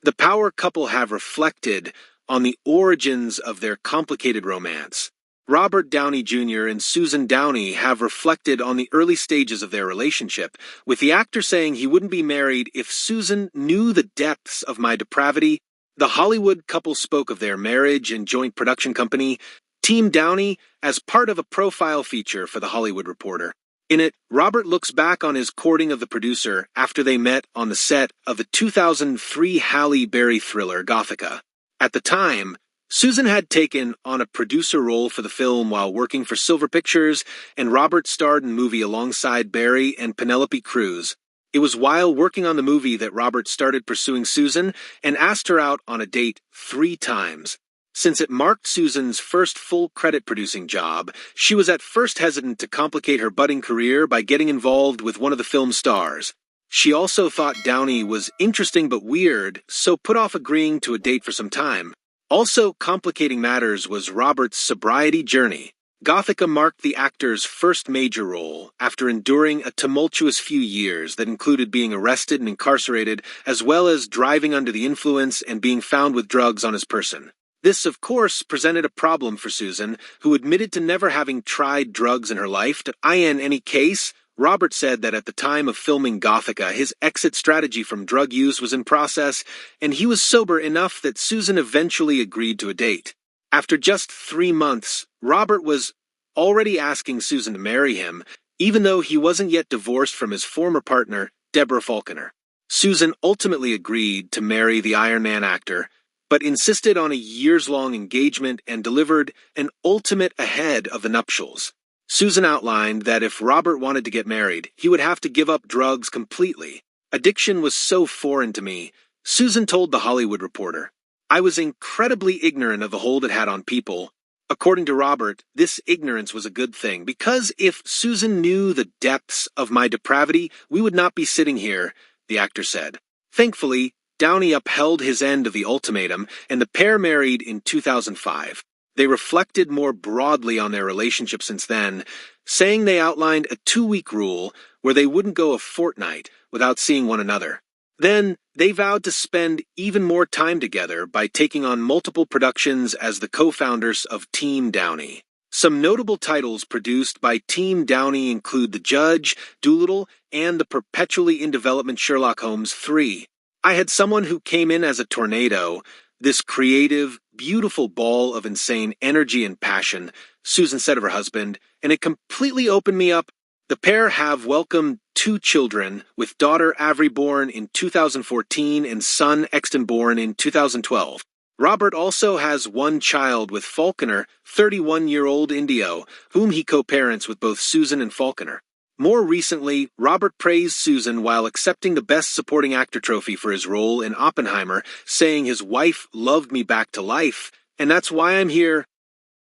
The power couple have reflected on the origins of their complicated romance. Robert Downey Jr. and Susan Downey have reflected on the early stages of their relationship, with the actor saying he wouldn't be married if Susan knew the depths of my depravity. The Hollywood couple spoke of their marriage and joint production company, Team Downey, as part of a profile feature for The Hollywood Reporter. In it, Robert looks back on his courting of the producer after they met on the set of the 2003 Halle Berry thriller Gothica. At the time, Susan had taken on a producer role for the film while working for Silver Pictures, and Robert starred in the movie alongside Berry and Penelope Cruz. It was while working on the movie that Robert started pursuing Susan and asked her out on a date 3 times. Since it marked Susan's first full credit producing job, she was at first hesitant to complicate her budding career by getting involved with one of the film's stars. She also thought Downey was interesting but weird, so put off agreeing to a date for some time. Also complicating matters was Robert's sobriety journey. Gothica marked the actor's first major role after enduring a tumultuous few years that included being arrested and incarcerated, as well as driving under the influence and being found with drugs on his person. This, of course, presented a problem for Susan, who admitted to never having tried drugs in her life. In any case, Robert said that at the time of filming Gothica, his exit strategy from drug use was in process, and he was sober enough that Susan eventually agreed to a date. After just 3 months, Robert was already asking Susan to marry him, even though he wasn't yet divorced from his former partner, Deborah Faulconer. Susan ultimately agreed to marry the Iron Man actor, but insisted on a years-long engagement and delivered an ultimate ahead of the nuptials. Susan outlined that if Robert wanted to get married, he would have to give up drugs completely. Addiction was so foreign to me, Susan told The Hollywood Reporter. I was incredibly ignorant of the hold it had on people. According to Robert, this ignorance was a good thing, because if Susan knew the depths of my depravity, we would not be sitting here, the actor said. Thankfully, Downey upheld his end of the ultimatum, and the pair married in 2005. They reflected more broadly on their relationship since then, saying they outlined a 2-week rule where they wouldn't go a fortnight without seeing one another. Then, they vowed to spend even more time together by taking on multiple productions as the co-founders of Team Downey. Some notable titles produced by Team Downey include The Judge, Dolittle, and the perpetually in development Sherlock Holmes 3. I had someone who came in as a tornado, this creative, beautiful ball of insane energy and passion, Susan said of her husband, and it completely opened me up. The pair have welcomed 2 children, with daughter Avery born in 2014 and son Exton born in 2012. Robert also has 1 child with Faulconer, 31-year-old Indio, whom he co-parents with both Susan and Faulconer. More recently, Robert praised Susan while accepting the Best Supporting Actor trophy for his role in Oppenheimer, saying his wife loved me back to life, and that's why I'm here